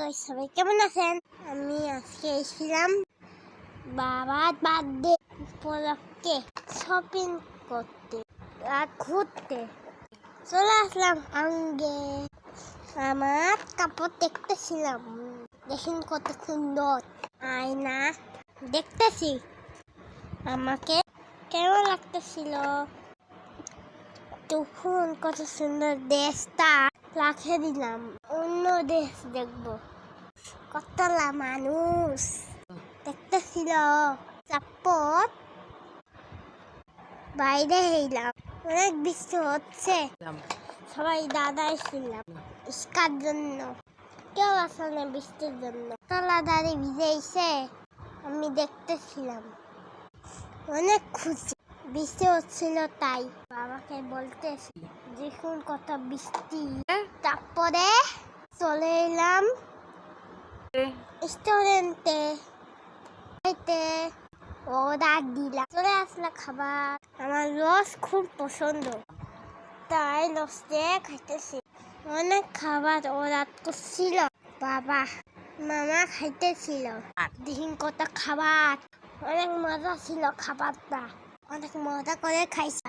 Guys, সবাই কেমন আছেন? আমি আজকে এসেছিলাম বাবার বার্থডে উপলক্ষে শপিং করতে আর ঘুরতে চলে আসলাম আঙ্গে। আমার কাপড় দেখতেছিলাম, দেখুন কত সুন্দর আয়না দেখতেছি। আমাকে কেমন লাগতেছিল তখন, কত সুন্দর দেশটা রাখে দিলাম, অন্য দেশ দেখবো। কতলা মানুষ দেখতেছিল, তারপর বাইরে এলাম, অনেক বৃষ্টি হচ্ছে, সবাই দাদা এসেছিলাম ইস্কার জন্য, কেউ আসলে বৃষ্টির জন্য। তলা দাঁড়িয়ে ভিজেছে, আমি দেখতেছিলাম, অনেক খুশি। বৃষ্টি হচ্ছিল তাই বাবাকে বলতেছি দেখুন কত বৃষ্টি। তারপরে চলে এলাম রেস্টুরেন্টে, অর্ডার দিলাম, চলে আসলো খাবার। আমার রস খুব পছন্দ, তাই রস দিয়ে খাইতেছি। অনেক খাবার অর্ডার করছিল বাবা, মামা খাইতেছিল। দেখুন কত খাবার, অনেক মজা ছিল খাবারটা, অনেক মজা করে খাইছে।